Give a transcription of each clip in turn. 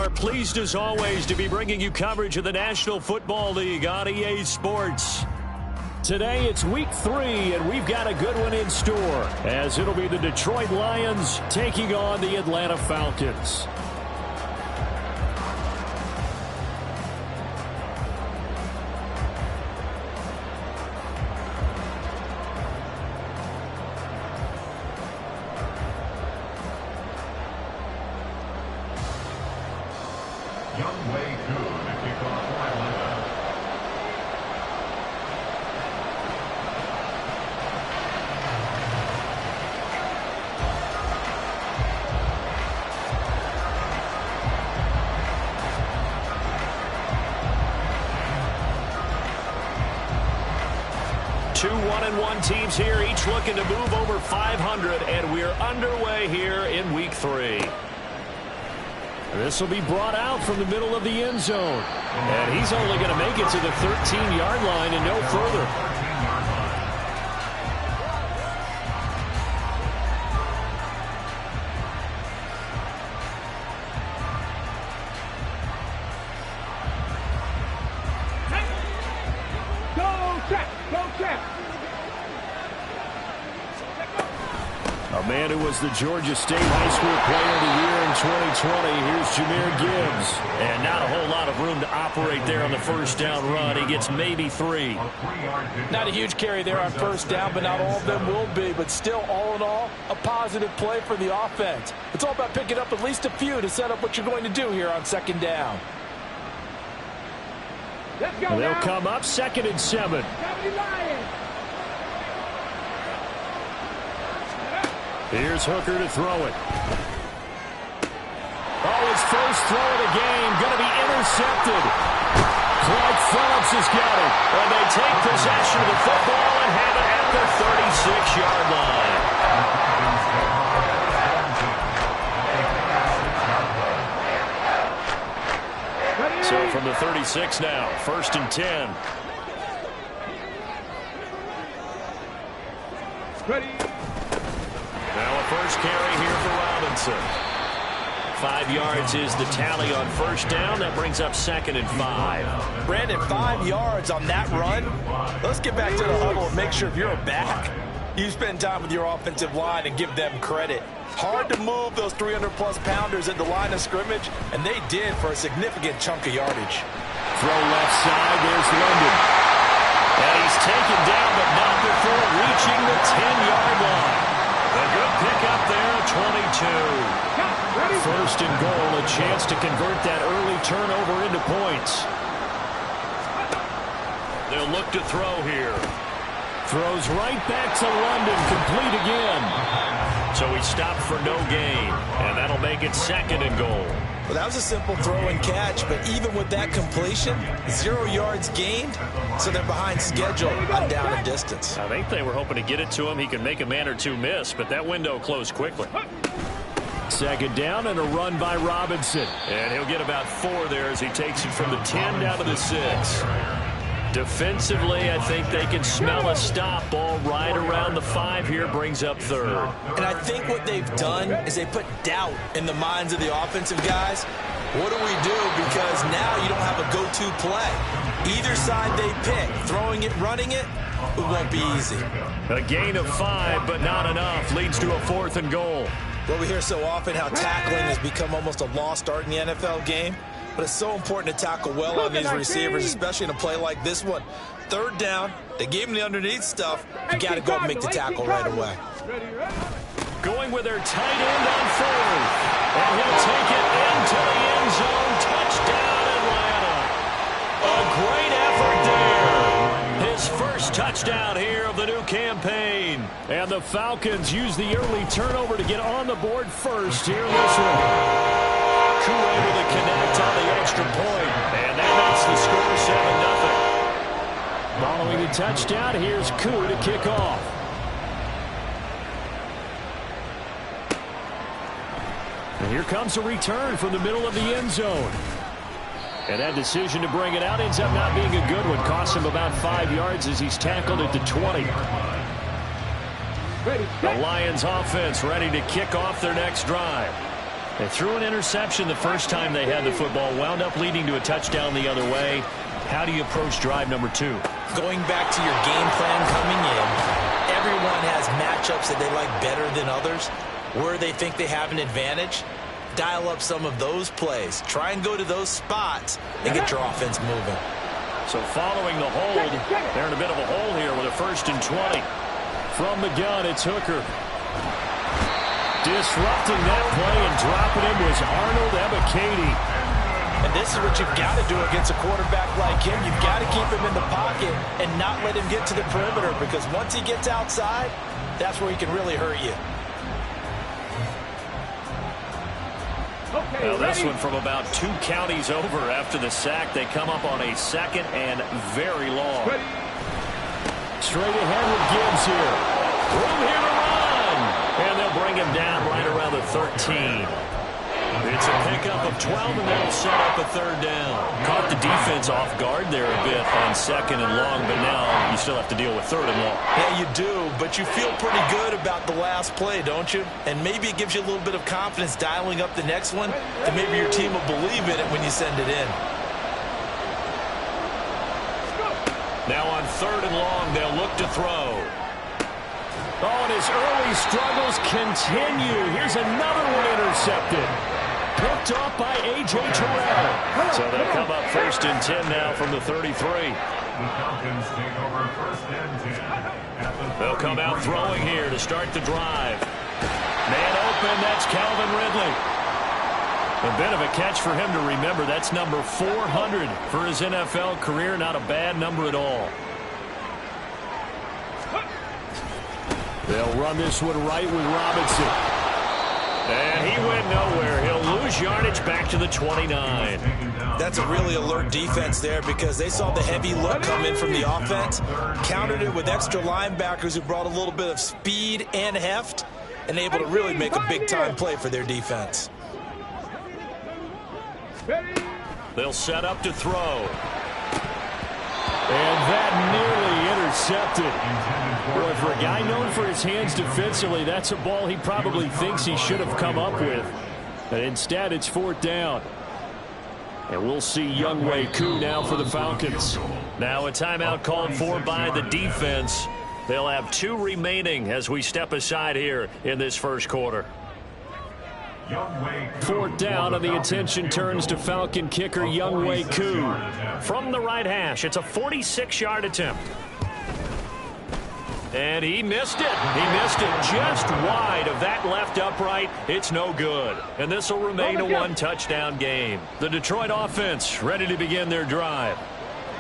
are pleased as always to be bringing you coverage of the National Football League on EA Sports. Today it's week 3, and we've got a good one in store, as it'll be the Detroit Lions taking on the Atlanta Falcons. Two 1-1 teams here, each looking to move over 500, and we're underway here in week 3. This will be brought out from the middle of the end zone, and he's only going to make it to the 13-yard line and no further. A man who was the Georgia State High School Player of the Year in 2020. Here's Jahmyr Gibbs. And not a whole lot of room to operate there on the first down run. He gets maybe 3. Not a huge carry there on first down, but not all of them will be. But still, all in all, a positive play for the offense. It's all about picking up at least a few to set up what you're going to do here on second down. Let's go. They'll come up 2nd and 7. Here's Hooker to throw it. Oh, his first throw of the game going to be intercepted. Clyde Phillips has got it. And they take possession of the football and have it at the 36-yard line. So from the 36 now, 1st and 10. Ready. Now a first carry here for Robinson. 5 yards is the tally on first down. That brings up 2nd and 5. Brandon, 5 yards on that run. Let's get back to the huddle and make sure if you're a back, you spend time with your offensive line and give them credit. Hard to move those 300-plus pounders at the line of scrimmage, and they did for a significant chunk of yardage. Throw left side. There's London. And he's taken down, but not before reaching the 10-yard line. A good pickup there, 22. 1st and goal, a chance to convert that early turnover into points. They'll look to throw here. Throws right back to London, complete again. So he stopped for no gain, and that'll make it 2nd and goal. Well, that was a simple throw and catch, but even with that completion, 0 yards gained, so they're behind schedule on down and distance. I think they were hoping to get it to him. He could make a man or two miss, but that window closed quickly. 2nd down and a run by Robinson. And he'll get about 4 there as he takes it from the 10 down to the 6. Defensively, I think they can smell a stop. Ball right around the 5 here, brings up 3rd. And I think what they've done is they put doubt in the minds of the offensive guys. What do we do? Because now you don't have a go-to play. Either side they pick, throwing it, running it, it won't be easy. A gain of 5, but not enough. Leads to a 4th and goal. Well, we hear so often how tackling has become almost a lost art in the NFL game. But it's so important to tackle well on these receivers, especially in a play like this one. 3rd down, they gave him the underneath stuff. You got to go and make the tackle right away. Going with their tight end on 4th. And he'll take it into the end zone. Touchdown, Atlanta. A great effort there. His first touchdown here of the new campaign. And the Falcons use the early turnover to get on the board first here in this one. Able to connect on the extra point, and that makes the score 7-0. Following the touchdown, here's Koo to kick off. And here comes a return from the middle of the end zone. And that decision to bring it out ends up not being a good one. Costs him about 5 yards as he's tackled at the 20. The Lions offense ready to kick off their next drive. They threw an interception the first time they had the football, wound up leading to a touchdown the other way. How do you approach drive number 2? Going back to your game plan coming in, everyone has matchups that they like better than others. Where they think they have an advantage, dial up some of those plays. Try and go to those spots and get your offense moving. So following the hold, they're in a bit of a hole here with a 1st and 20. From the gun, it's Hooker. Disrupting that play and dropping him was Arnold Ebiketie. And this is what you've got to do against a quarterback like him. You've got to keep him in the pocket and not let him get to the perimeter, because once he gets outside, that's where he can really hurt you. Now this one from about 2 counties over after the sack. They come up on a 2nd and very long. Straight ahead with Gibbs here. Room here to run. And they'll bring him down right around the 13. It's a pickup of 12, and that'll set up a 3rd down. Caught the defense off guard there a bit on 2nd and long, but now you still have to deal with 3rd and long. Yeah, you do, but you feel pretty good about the last play, don't you? And maybe it gives you a little bit of confidence dialing up the next one, and maybe your team will believe in it when you send it in. Now on 3rd and long, they'll look to throw. Oh, and his early struggles continue. Here's another one intercepted. Picked off by A.J. Terrell. So they'll come up 1st and 10 now from the 33. They'll come out throwing here to start the drive. Man open, that's Calvin Ridley. A bit of a catch for him to remember. That's number 400 for his NFL career. Not a bad number at all. They'll run this one right with Robinson. And he went nowhere. He'll lose yardage back to the 29. That's a really alert defense there, because they saw the heavy look come in from the offense, countered it with extra linebackers who brought a little bit of speed and heft, and able to really make a big-time play for their defense. They'll set up to throw. And that nearly intercepted. Boy, for a guy known for his hands defensively, that's a ball he probably thinks he should have come up with. But instead, it's 4th down. And we'll see Younghoe Koo now for the Falcons. Now a timeout called for by the defense. They'll have 2 remaining as we step aside here in this 1st quarter. 4th down, and the attention turns to Falcon kicker Younghoe Koo. From the right hash, it's a 46-yard attempt. And he missed it. He missed it just wide of that left upright. It's no good. And this will remain a 1-touchdown game. The Detroit offense ready to begin their drive.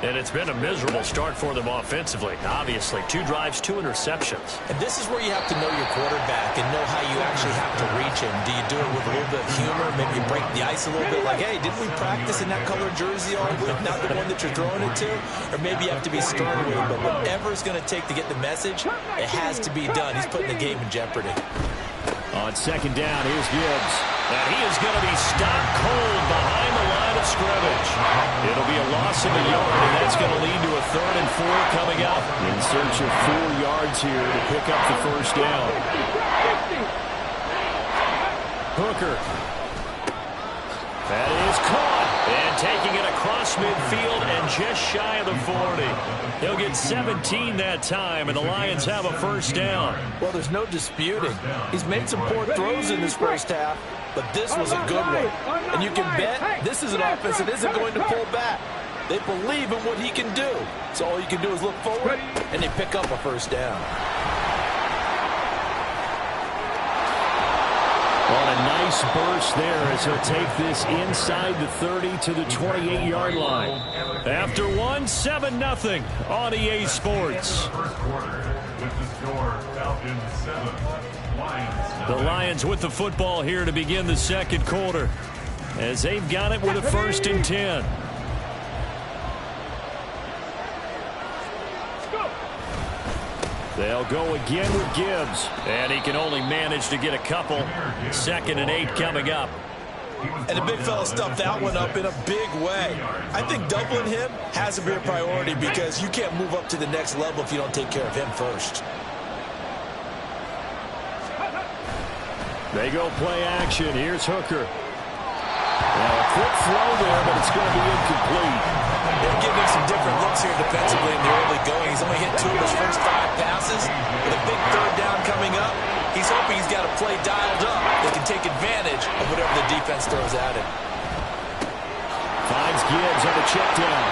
And it's been a miserable start for them offensively. Obviously, 2 drives, 2 interceptions. And this is where you have to know your quarterback and know how you actually have to reach him. Do you do it with a little bit of humor? Maybe you break the ice a little bit, like, hey, didn't we practice in that color jersey all week? Not the one that you're throwing it to? Or maybe you have to be stern with him. But whatever it's going to take to get the message, it has to be done. He's putting the game in jeopardy. On 2nd down, here's Gibbs. And he is going to be stopped cold behind the line of scrimmage. It'll be a loss of a yard, and that's going to lead to a 3rd and 4 coming up. In search of 4 yards here to pick up the 1st down. Hooker. That is caught. And taking it across midfield and just shy of the 40. He'll get 17 that time, and the Lions have a 1st down. Well, there's no disputing. He's made some poor throws in this 1st half, but this was a good one. And you can bet this is an offense that isn't going to pull back. They believe in what he can do. So all you can do is look forward, and they pick up a 1st down. On a nice burst there as he'll take this inside the 30 to the 28-yard line. After 7-0 on EA Sports. The Lions with the football here to begin the 2nd quarter, as they've got it with a 1st and 10. They'll go again with Gibbs, and he can only manage to get a couple. 2nd and 8 coming up. And the big fella stuffed that one up in a big way. I think doubling him has to be a priority, because you can't move up to the next level if you don't take care of him first. They go play action. Here's Hooker. Now a quick throw there, but it's going to be incomplete. They're giving him some different looks here defensively in the early going. He's only hit 2 of his first 5 passes. With a big 3rd down coming up, he's hoping he's got a play dialed up that can take advantage of whatever the defense throws at him. Finds Gibbs on the check down.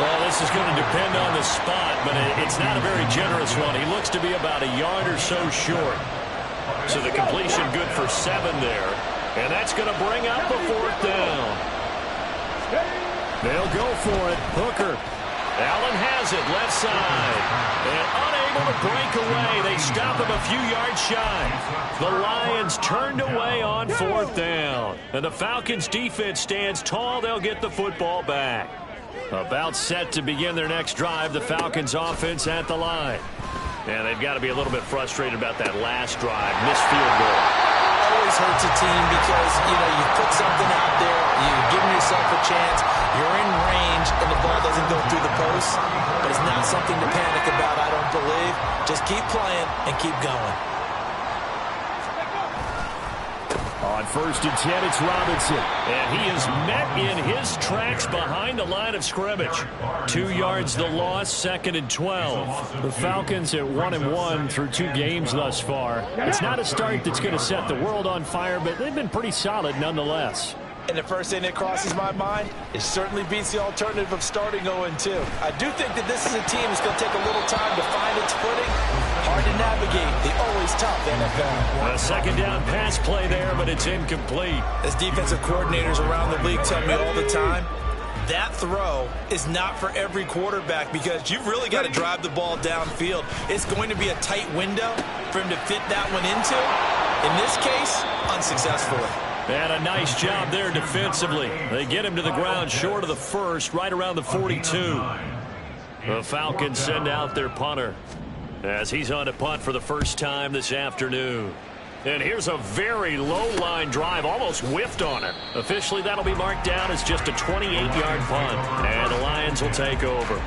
Well, this is going to depend on the spot, but it's not a very generous one. He looks to be about a yard or so short. So the completion good for 7 there. And that's going to bring up the 4th down. They'll go for it. Hooker. Allen has it, left side. And unable to break away. They stop him a few yards shy. The Lions turned away on 4th down. And the Falcons defense stands tall. They'll get the football back. About set to begin their next drive. The Falcons offense at the line. And they've got to be a little bit frustrated about that last drive. Missed field goal. Always hurts a team because, you put something out there, you're giving yourself a chance, you're in range, and the ball doesn't go through the post. But it's not something to panic about, I don't believe. Just keep playing and keep going. On 1st and 10, it's Robinson. And he is met in his tracks behind the line of scrimmage. 2 yards the loss, 2nd and 12. The Falcons at 1-1 through 2 games thus far. It's not a start that's going to set the world on fire, but they've been pretty solid nonetheless. And the first thing that crosses my mind, it certainly beats the alternative of starting 0-2. I do think that this is a team that's going to take a little time to find its footing. Hard to navigate the always tough NFL. A 2nd down pass play there, but it's incomplete. As defensive coordinators around the league tell me all the time, that throw is not for every quarterback because you've really got to drive the ball downfield. It's going to be a tight window for him to fit that one into. In this case, unsuccessfully. And a nice job there defensively. They get him to the ground short of the 1st, right around the 42. The Falcons send out their punter as he's on to punt for the first time this afternoon. And here's a very low-line drive, almost whiffed on it. Officially, that'll be marked down as just a 28-yard punt. And the Lions will take over.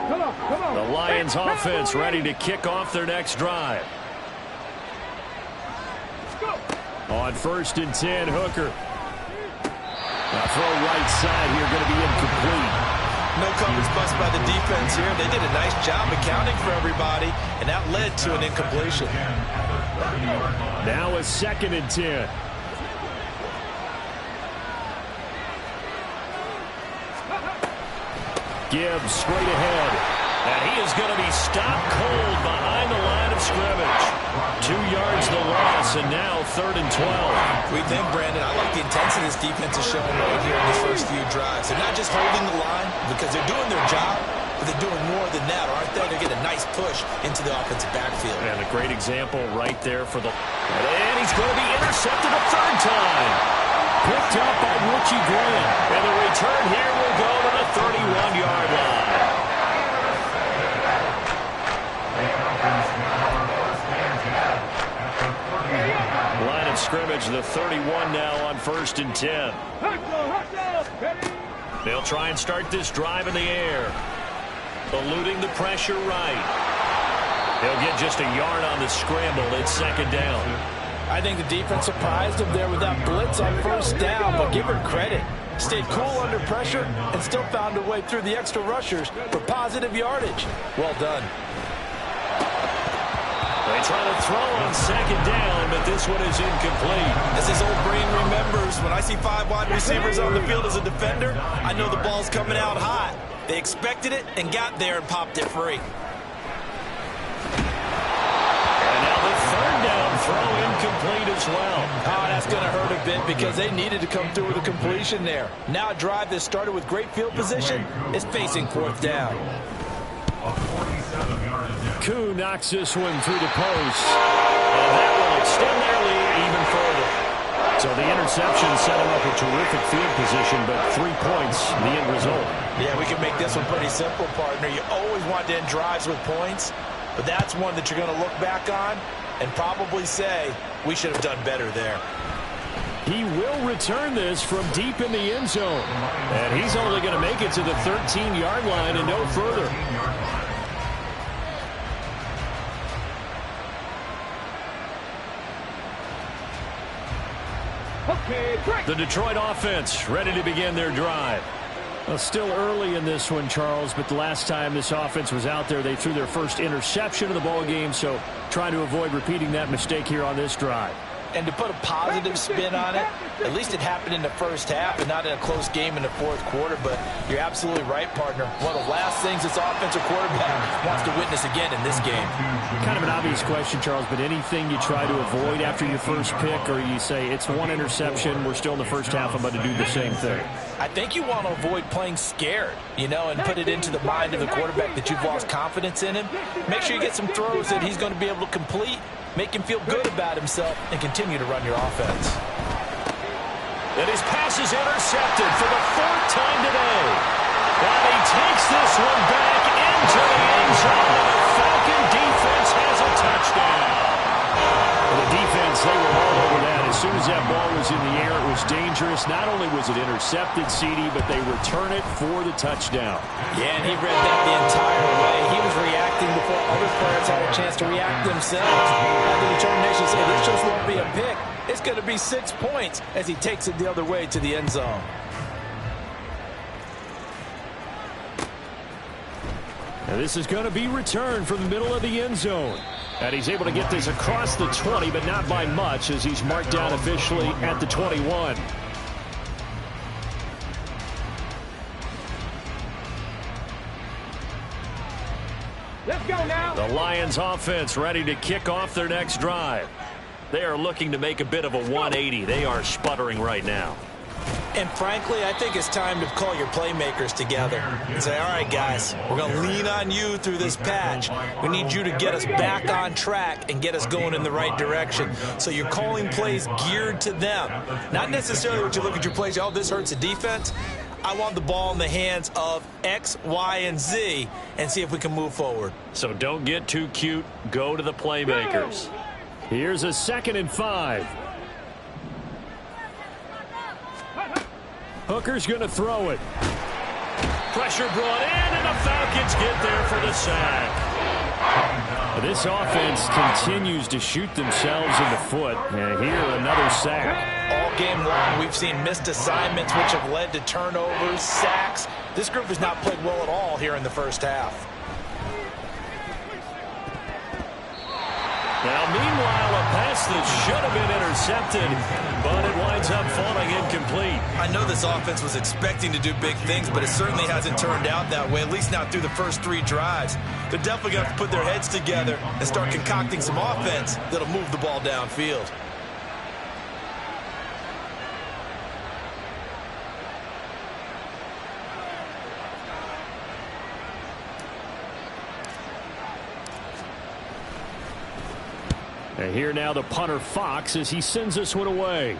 The Lions offense ready to kick off their next drive. On 1st and 10, Hooker. A throw right side here, going to be incomplete. No coverage bust by the defense here. They did a nice job accounting for everybody, and that led to an incompletion. Now a 2nd and 10. Gibbs straight ahead. And he is going to be stopped cold behind the line of scrimmage. 2 yards the loss, and now 3rd and 12. We think, Brandon, I like the intensity this defense is showing right here in these first few drives. They're not just holding the line because they're doing their job, but they're doing more than that, aren't they? They're getting a nice push into the offensive backfield. And a great example right there for the... And he's going to be intercepted a 3rd time. Picked up by Richie Grant. And the return here will go to the 31-yard line. Line of scrimmage, the 31 now on 1st and 10. They'll try and start this drive in the air. Eluding the pressure right. They'll get just a yard on the scramble. It's 2nd down. I think the defense surprised him there with that blitz on 1st down, but give her credit. Stayed cool under pressure and still found a way through the extra rushers for positive yardage. Well done. They try to throw on 2nd down, but this one is incomplete. As his old brain remembers, when I see 5 wide receivers on the field as a defender, I know the ball's coming out hot. They expected it and got there and popped it free. And now the 3rd down throw incomplete as well. Oh, that's going to hurt a bit because they needed to come through with a completion there. Now a drive that started with great field position is facing 4th down. Koo knocks this one through the post. And that will extend their lead even further. So the interception set them up a terrific field position, but 3 points, the end result. Yeah, we can make this one pretty simple, partner. You always want to end drives with points, but that's one that you're going to look back on and probably say, we should have done better there. He will return this from deep in the end zone. And he's only going to make it to the 13-yard line and no further. The Detroit offense ready to begin their drive. Well, still early in this one, Charles, but the last time this offense was out there, they threw their first interception of the ball game, so try to avoid repeating that mistake here on this drive. And to put a positive spin on it, at least it happened in the first half and not in a close game in the fourth quarter. But you're absolutely right, partner. One of the last things this offensive quarterback wants to witness again in this game. Kind of an obvious question, Charles, but anything you try to avoid after your first pick, or you say it's one interception, we're still in the first half, I'm about to do the same thing? I think you want to avoid playing scared, and put it into the mind of the quarterback that you've lost confidence in him. Make sure you get some throws that he's going to be able to complete. Make him feel good about himself and continue to run your offense. And his pass is intercepted for the fourth time today. And he takes this one back into the end zone. The Falcon defense has a touchdown. And the defense, they were all over that. As soon as that ball was in the air, it was dangerous. Not only was it intercepted, CD, but they return it for the touchdown. Yeah, and he read that the entire way. He was reacting before other players had a chance to react themselves. Had the determination to say, this just won't be a pick. It's going to be 6 points as he takes it the other way to the end zone. Now this is going to be returned from the middle of the end zone. And he's able to get this across the 20, but not by much, as he's marked down officially at the 21. Let's go now. The Lions offense ready to kick off their next drive. They are looking to make a bit of a 180. They are sputtering right now. And frankly, I think it's time to call your playmakers together and say, all right, guys, we're going to lean on you through this patch. We need you to get us back on track and get us going in the right direction. So you're calling plays geared to them. Not necessarily what you look at your plays, oh, this hurts the defense. I want the ball in the hands of X, Y, and Z and see if we can move forward. So don't get too cute. Go to the playmakers. Here's a 2nd and 5. Hooker's going to throw it. Pressure brought in, and the Falcons get there for the sack. This offense continues to shoot themselves in the foot. And here, another sack. All game long, we've seen missed assignments, which have led to turnovers, sacks. This group has not played well at all here in the first half. Now, meanwhile, a pass that should have been intercepted, but it winds up falling incomplete. I know this offense was expecting to do big things, but it certainly hasn't turned out that way, at least not through the first 3 drives. They're definitely going to have to put their heads together and start concocting some offense that'll move the ball downfield. And here now the punter Fox as he sends this one away.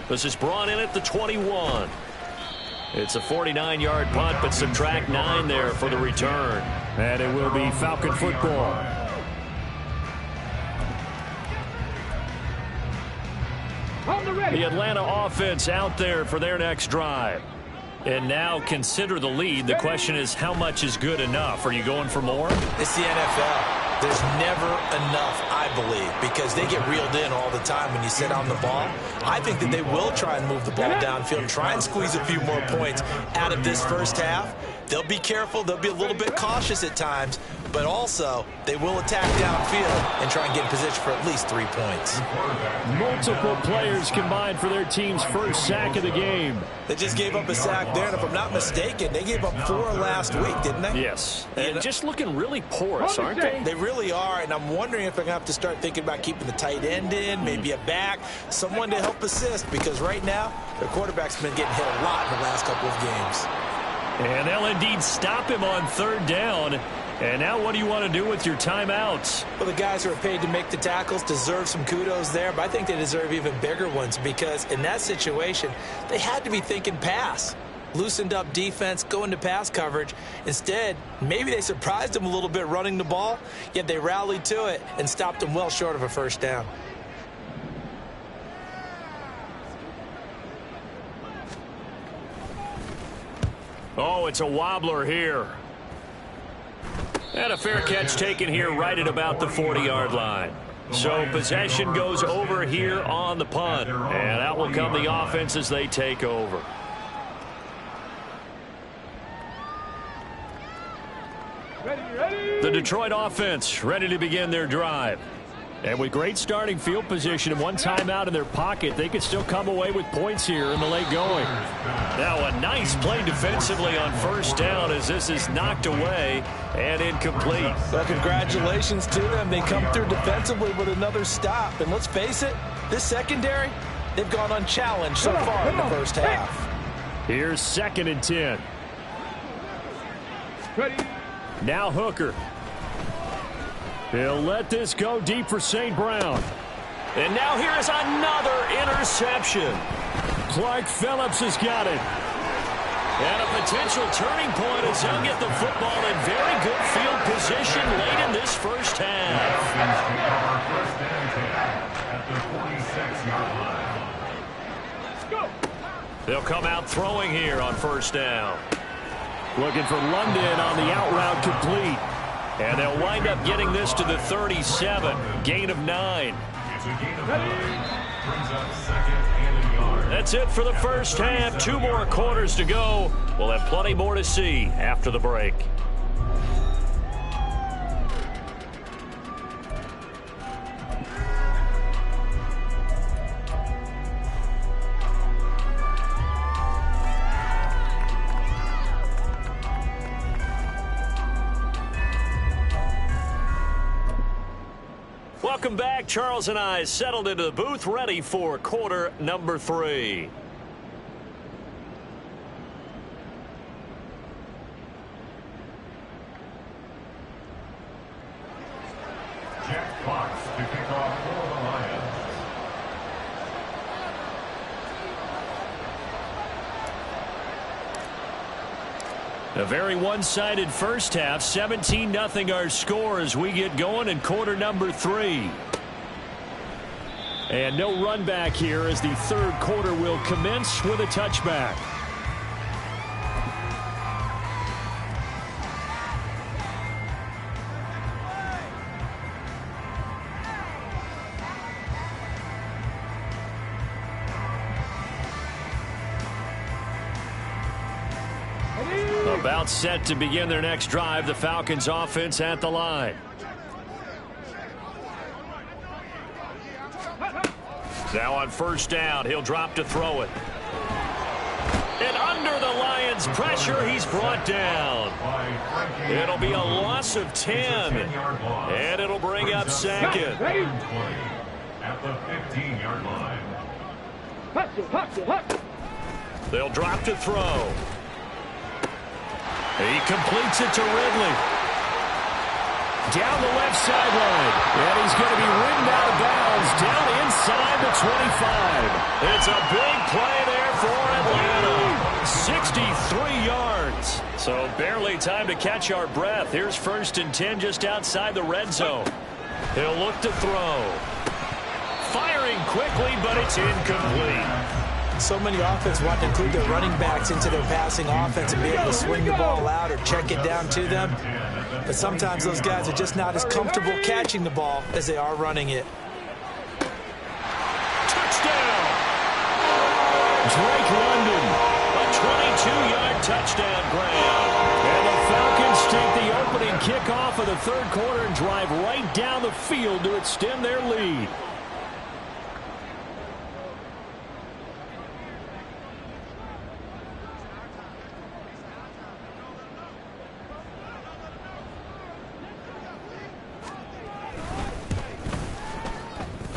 This is brought in at the 21. It's a 49-yard punt, but subtract 9 there for the return. And it will be Falcon football. The Atlanta offense out there for their next drive. And now consider the lead. The question is, how much is good enough? Are you going for more? It's the NFL. There's never enough, I believe, because they get reeled in all the time when you sit on the ball. I think that they will try and move the ball downfield, try and squeeze a few more points out of this first half. They'll be careful. They'll be a little bit cautious at times, but also they will attack downfield and try and get in position for at least 3 points. Multiple players combined for their team's first sack of the game. They just gave up a sack there, and if I'm not mistaken, they gave up 4 last week, didn't they? Yes, and just looking really porous, aren't they? They really are, and I'm wondering if they're going to have to start thinking about keeping the tight end in, maybe a back, someone to help assist, because right now, their quarterback's been getting hit a lot in the last couple of games. And they'll indeed stop him on 3rd down. And now what do you want to do with your timeouts? Well, the guys who are paid to make the tackles deserve some kudos there, but I think they deserve even bigger ones because in that situation, they had to be thinking pass. Loosened up defense, going to pass coverage. Instead, maybe they surprised them a little bit running the ball, yet they rallied to it and stopped them well short of a first down. Oh, it's a wobbler here. And a fair catch taken here right at about the 40-yard line. So possession goes over here on the punt. And out will come the offense as they take over. The Detroit offense ready to begin their drive. And with great starting field position and one timeout in their pocket, they could still come away with points here in the late going. Now a nice play defensively on first down as this is knocked away and incomplete. Well, congratulations to them. They come through defensively with another stop. And let's face it, this secondary, they've gone unchallenged so far in the first half. Here's 2nd and 10. Now Hooker. He'll let this go deep for St. Brown. And now here is another interception. Clark Phillips has got it. And a potential turning point as he'll get the football in very good field position late in this first half. They'll come out throwing here on first down. Looking for London on the out route complete. And they'll wind up getting this to the 37. Gain of 9. That's it for the first half. 2 more quarters to go. We'll have plenty more to see after the break. Welcome back. Charles and I settled into the booth ready for quarter number 3. Jack Fox to kick off for the Lions. A very one-sided first half. 17-0 our score as we get going in quarter number 3. And no run back here as the third quarter will commence with a touchback. About set to begin their next drive. The Falcons offense at the line. Now on first down, he'll drop to throw it. And under the Lions' pressure, he's brought down. It'll be a loss of 10. And it'll bring up 2nd. At the 15-yard line. They'll drop to throw. He completes it to Ridley. Down the left sideline. And he's going to be ridden out of bounds down inside the 25. It's a big play there for Atlanta. 63 yards. So barely time to catch our breath. Here's 1st and 10 just outside the red zone. He'll look to throw. Firing quickly, but it's incomplete. So many offenses want to include their running backs into their passing offense and be able to swing the ball out or check it down to them. But sometimes those guys are just not as comfortable catching the ball as they are running it. Touchdown! Drake London, a 22-yard touchdown grab. And the Falcons take the opening kickoff of the third quarter and drive right down the field to extend their lead.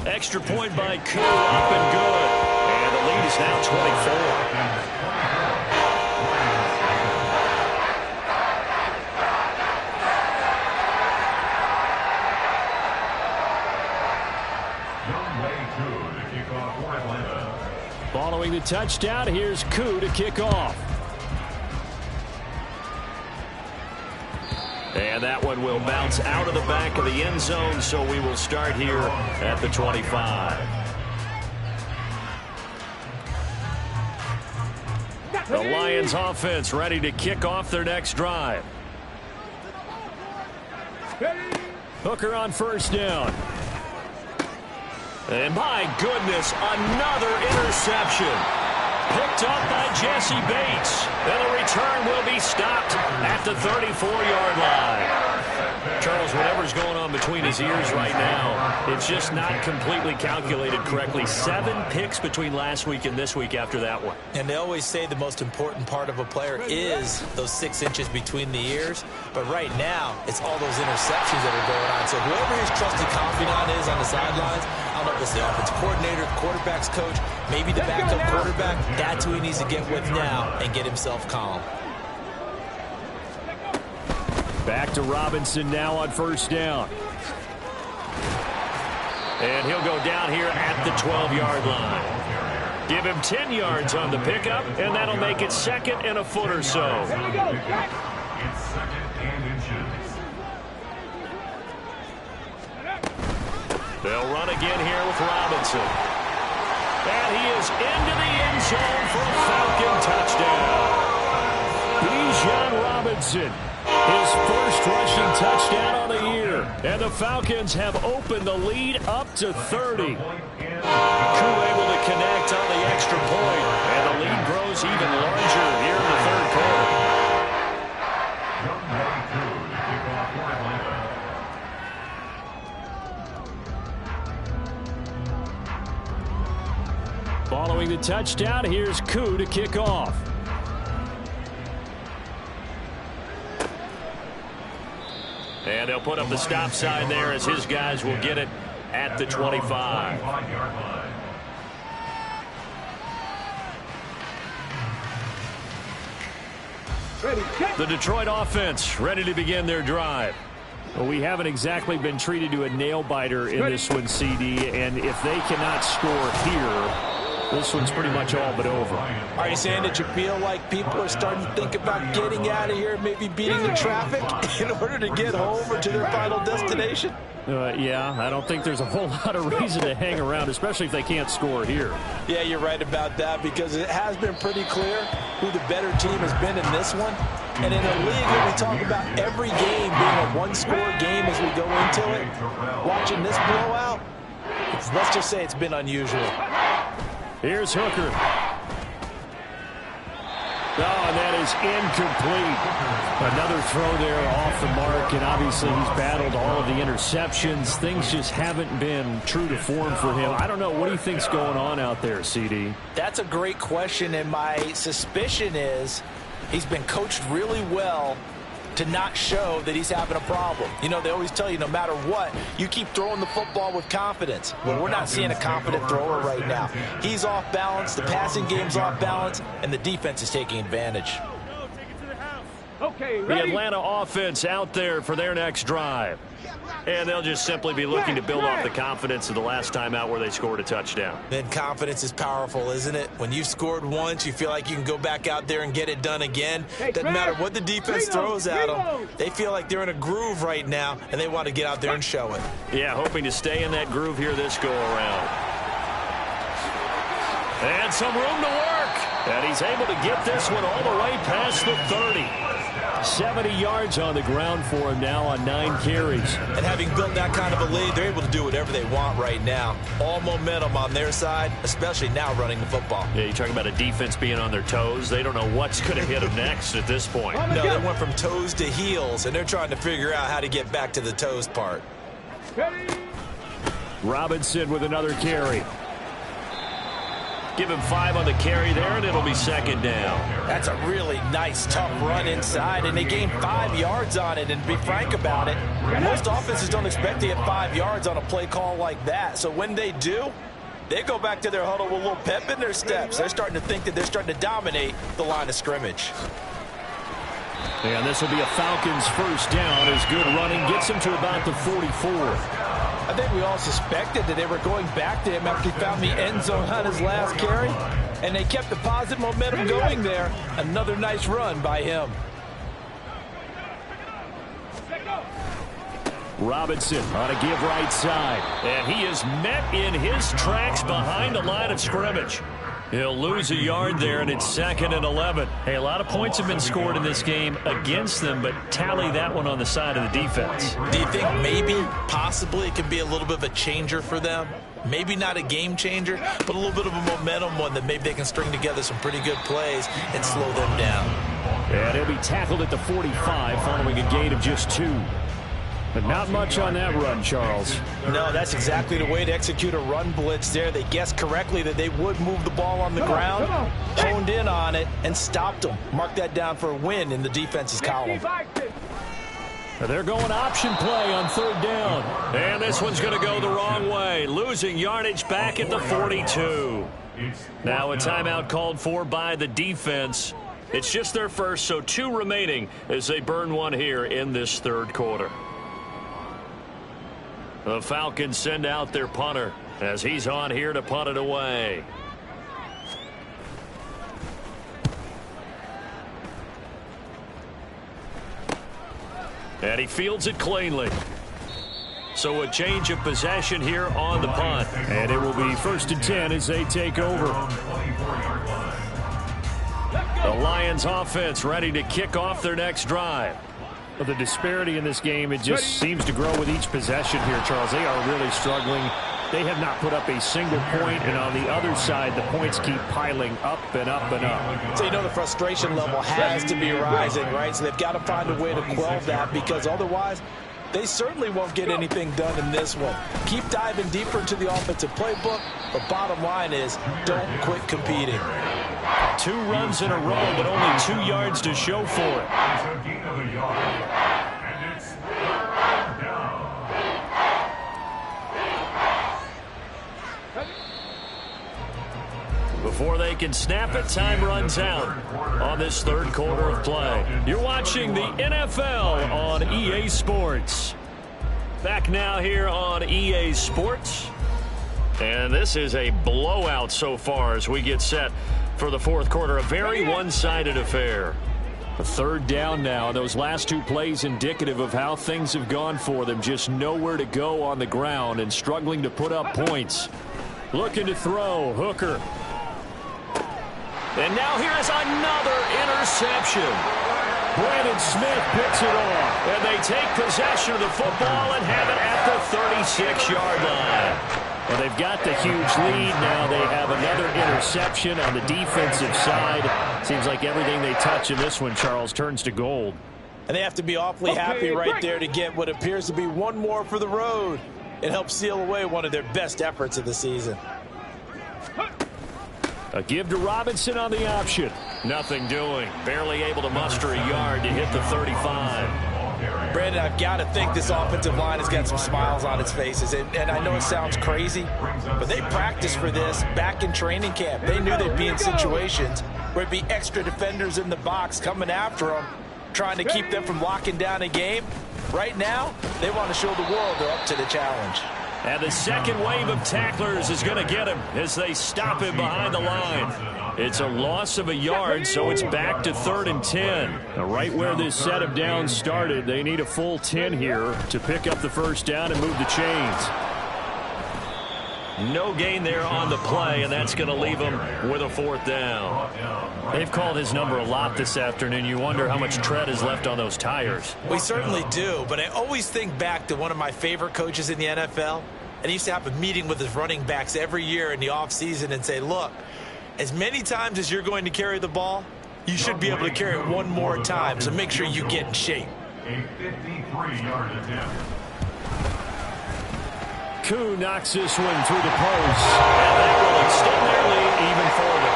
Extra point by Koo, up and good. And the lead is now 24. Following the touchdown, here's Koo to kick off. And that one will bounce out of the back of the end zone, so we will start here at the 25. The Lions offense ready to kick off their next drive. Hooker on first down. And my goodness, another interception. Picked up by Jesse Bates. And the return will be stopped at the 34-yard line. Charles, whatever's going on between his ears right now, it's just not completely calculated correctly. 7 picks between last week and this week after that one. And they always say the most important part of a player is those 6 inches between the ears. But right now, it's all those interceptions that are going on. So whoever his trusted confidant is on the sidelines, I don't know if it's the offensive coordinator, the quarterback's coach, maybe the backup quarterback, that's who he needs to get with now and get himself calm. Back to Robinson now on first down. And he'll go down here at the 12-yard line. Give him 10 yards on the pickup, and that'll make it 2nd and a foot or so. It's 2nd and inches. They'll run again here with Robinson. And he is into the end zone for a Falcon touchdown. Bijan Robinson. His first rushing touchdown on the year. And the Falcons have opened the lead up to 30. Koo able to connect on the extra point. And the lead grows even larger here in the third quarter. Following the touchdown, here's Koo to kick off. And they'll put up the stop sign there as his guys will get it at the 25. The Detroit offense ready to begin their drive. Well, we haven't exactly been treated to a nail-biter in this one, CD, and if they cannot score here, this one's pretty much all but over. Are you saying that you feel like people are starting to think about getting out of here, maybe beating the traffic in order to get home or to their final destination? Yeah, I don't think there's a whole lot of reason to hang around, especially if they can't score here. Yeah, you're right about that because it has been pretty clear who the better team has been in this one. And in a league where we talk about every game being a one-score game as we go into it, watching this blowout, let's just say it's been unusual. Here's Hooker. Oh, and that is incomplete. Another throw there off the mark, and obviously he's battled all of the interceptions. Things just haven't been true to form for him. I don't know. What do you think's going on out there, CD? That's a great question, and my suspicion is he's been coached really well to not show that he's having a problem. You know, they always tell you no matter what, you keep throwing the football with confidence. Well, we're not seeing a confident thrower right now. He's off balance, the passing game's off balance, and the defense is taking advantage. Okay, the ready? Atlanta offense out there for their next drive. And they'll just simply be looking to build off the confidence of the last time out where they scored a touchdown. Then confidence is powerful, isn't it? When you've scored once, you feel like you can go back out there and get it done again. Doesn't matter what the defense throws at them. They feel like they're in a groove right now, and they want to get out there and show it. Yeah, hoping to stay in that groove here this go-around. And some room to work. And he's able to get this one all the way past the 30. 70 yards on the ground for him now on 9 carries. And having built that kind of a lead, they're able to do whatever they want right now. All momentum on their side, especially now running the football. Yeah, you're talking about a defense being on their toes. They don't know what's going to hit them next at this point. No, they went from toes to heels, and they're trying to figure out how to get back to the toes part. Robinson with another carry. Give him 5 on the carry there, and it'll be second down. That's a really nice, tough run inside, and they gained 5 yards on it. And to be frank about it, most offenses don't expect to get 5 yards on a play call like that. So when they do, they go back to their huddle with a little pep in their steps. They're starting to think that they're starting to dominate the line of scrimmage. And this will be a Falcons first down as good running gets him to about the 44. I think we all suspected that they were going back to him after he found the end zone on his last carry, and they kept the positive momentum going there. Another nice run by him. Robinson on a give right side, and he is met in his tracks behind the line of scrimmage. He'll lose a yard there, and it's 2nd and 11. Hey, a lot of points have been scored in this game against them, but tally that one on the side of the defense. Do you think maybe, possibly, it could be a little bit of a changer for them? Maybe not a game changer, but a little bit of a momentum one that maybe they can string together some pretty good plays and slow them down. And he'll be tackled at the 45 following a gain of just 2. But not much on that run, Charles. No, that's exactly the way to execute a run blitz there. They guessed correctly that they would move the ball on the ground, honed in on it, and stopped them. Mark that down for a win in the defense's column. They're going option play on 3rd down. And this one's going to go the wrong way. Losing yardage back at the 42. Now a timeout called for by the defense. It's just their first, so 2 remaining as they burn one here in this 3rd quarter. The Falcons send out their punter as he's on here to punt it away. And he fields it cleanly. So a change of possession here on the punt. And it will be 1st and 10 as they take over. The Lions offense ready to kick off their next drive. The disparity in this game, it just seems to grow with each possession here, Charles. They are really struggling. They have not put up a single point, and on the other side, the points keep piling up and up and up. So you know the frustration level has to be rising, right? So they've got to find a way to quell that, because otherwise they certainly won't get anything done in this one. Keep diving deeper into the offensive playbook, but bottom line is don't quit competing. 2 runs in a row, but only 2 yards to show for it. Before they can snap it, time runs out on this 3rd quarter of play. You're watching the NFL on EA Sports. Back now here on EA Sports. And this is a blowout so far as we get set for the 4th quarter. A very one-sided affair. A 3rd down now. Those last 2 plays indicative of how things have gone for them. Just nowhere to go on the ground and struggling to put up points. Looking to throw. Hooker. And now here's another interception. Brandon Smith picks it off. And they take possession of the football and have it at the 36-yard line. Well, they've got the huge lead. Now they have another interception on the defensive side. Seems like everything they touch in this one, Charles, turns to gold. And they have to be awfully happy right there to get what appears to be one more for the road. It helps seal away one of their best efforts of the season. A give to Robinson on the option. Nothing doing. Barely able to muster a yard to hit the 35. Brandon, I've got to think this offensive line has got some smiles on its faces. And I know it sounds crazy, but they practiced for this back in training camp. They knew they'd be in situations where it'd be extra defenders in the box coming after them, trying to keep them from locking down a game. Right now, they want to show the world they're up to the challenge. And the second wave of tacklers is going to get him as they stop him behind the line. It's a loss of a yard, so it's back to 3rd and 10. Now, right where this set of downs started, they need a full 10 here to pick up the 1st down and move the chains. No gain there on the play, and that's going to leave them with a 4th down. They've called his number a lot this afternoon. You wonder how much tread is left on those tires. We certainly do, but I always think back to one of my favorite coaches in the NFL, and he used to have a meeting with his running backs every year in the offseason and say, look, as many times as you're going to carry the ball, you should be able to carry it one more time, so make sure you get in shape. A 53-yard attempt. Koo knocks this one through the post. And that will extend their lead even further.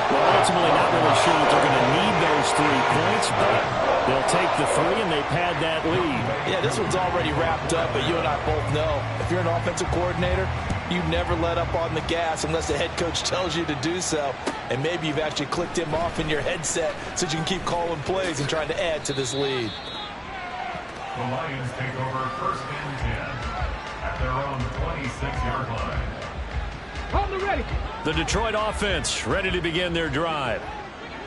Well, ultimately not really sure that they're going to need those 3 points, but they'll take the 3 and they pad that lead. Yeah, this one's already wrapped up, but you and I both know if you're an offensive coordinator, you never let up on the gas unless the head coach tells you to do so. And maybe you've actually clicked him off in your headset so you can keep calling plays and trying to add to this lead. The Lions take over 1st and 10 at their own 26-yard line. Hold the ready. The Detroit offense ready to begin their drive.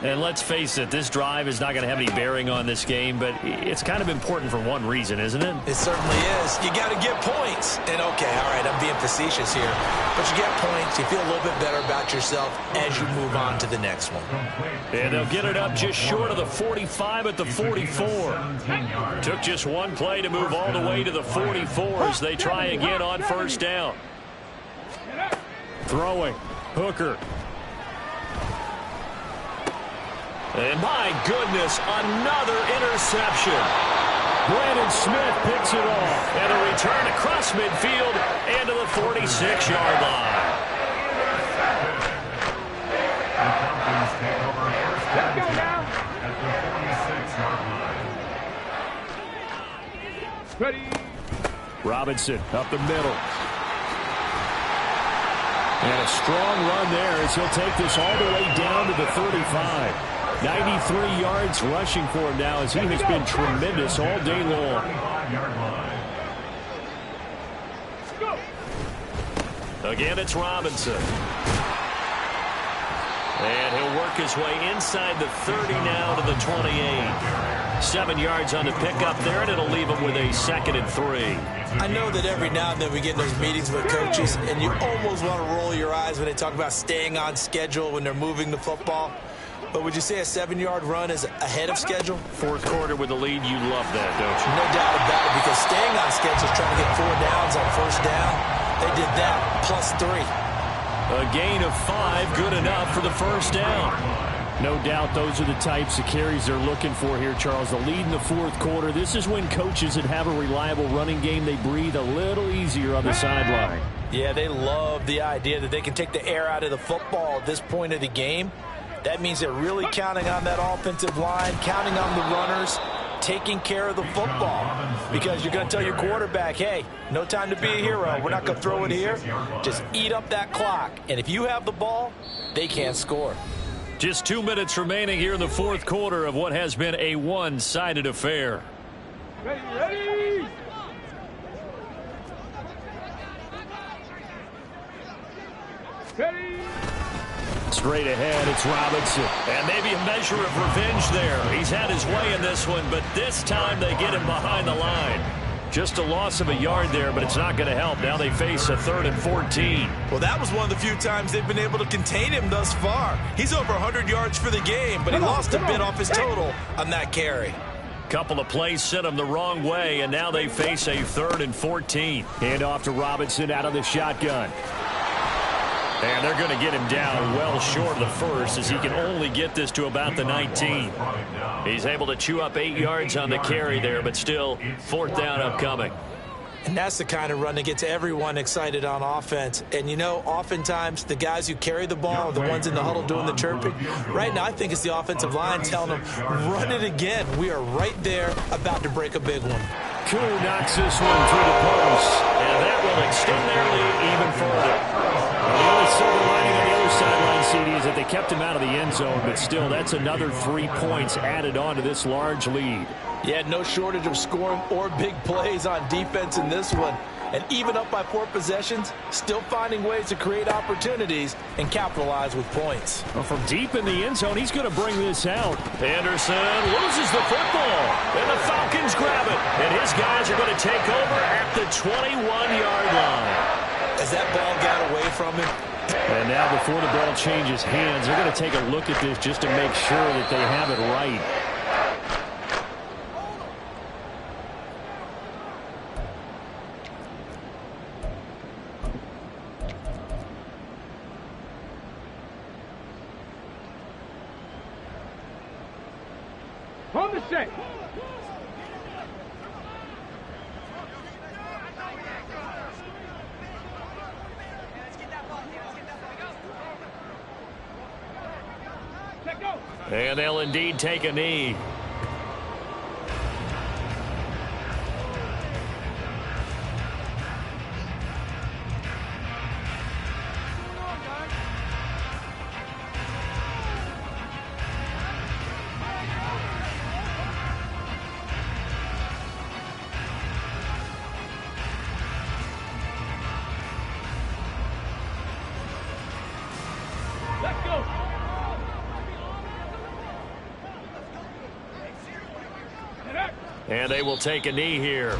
And let's face it, this drive is not going to have any bearing on this game, but it's kind of important for one reason, isn't it? It certainly is. You got to get points. And, okay, all right, I'm being facetious here. But you get points, you feel a little bit better about yourself as you move on to the next one. And they'll get it up just short of the 45 at the 44. Took just one play to move all the way to the 44 as they try again on first down. Throwing. Hooker. And my goodness, another interception. Brandon Smith picks it off. And a return across midfield and to the 46-yard line. Let's go now. At the 46-yard line. Ready. Robinson up the middle. And a strong run there as he'll take this all the way down to the 35. 93 yards rushing for him now as he has been tremendous all day long. Again, it's Robinson. And he'll work his way inside the 30 now to the 28. 7 yards on the pickup there, and it'll leave him with a 2nd and 3. I know that every now and then we get in those meetings with coaches, and you almost want to roll your eyes when they talk about staying on schedule when they're moving the football. But would you say a 7-yard run is ahead of schedule? Fourth quarter with the lead, you love that, don't you? No doubt about it, because staying on schedule is trying to get 4 downs on first down. They did that plus 3. A gain of 5, good enough for the first down. No doubt those are the types of carries they're looking for here, Charles. The lead in the fourth quarter. This is when coaches that have a reliable running game, they breathe a little easier on the sideline. Yeah, they love the idea that they can take the air out of the football at this point of the game. That means they're really counting on that offensive line, counting on the runners, taking care of the football. Because you're going to tell your quarterback, hey, no time to be a hero. We're not going to throw it here. Just eat up that clock. And if you have the ball, they can't score. Just 2 minutes remaining here in the fourth quarter of what has been a one-sided affair. Ready, ready. Ready. Straight ahead, it's Robinson. And maybe a measure of revenge there. He's had his way in this one, but this time they get him behind the line. Just a loss of a yard there, but it's not going to help. Now they face a 3rd and 14. Well, that was one of the few times they've been able to contain him thus far. He's over 100 yards for the game, but he lost a bit off his total on that carry. Couple of plays sent them the wrong way, and now they face a 3rd and 14. Hand off to Robinson out of the shotgun. And they're going to get him down well short of the first as he can only get this to about the 19. He's able to chew up 8 yards on the carry there, but still 4th down upcoming. And that's the kind of run that gets everyone excited on offense. And, you know, oftentimes the guys who carry the ball are the ones in the huddle doing the chirping. Right now, I think it's the offensive line telling them, run it again. We are right there about to break a big one. Koo knocks this one through the post, and that will extend their lead even further. The only silver lining on the other sideline, CD, is that they kept him out of the end zone, but still, that's another 3 points added on to this large lead. Yeah, no shortage of scoring or big plays on defense in this one. And even up by 4 possessions, still finding ways to create opportunities and capitalize with points. Well, from deep in the end zone, he's going to bring this out. Anderson loses the football, and the Falcons grab it. And his guys are going to take over at the 21-yard line. As that ball got away from him. And now before the ball changes hands, they're going to take a look at this just to make sure that they have it right. On the set. And they'll indeed take a knee. And they will take a knee here.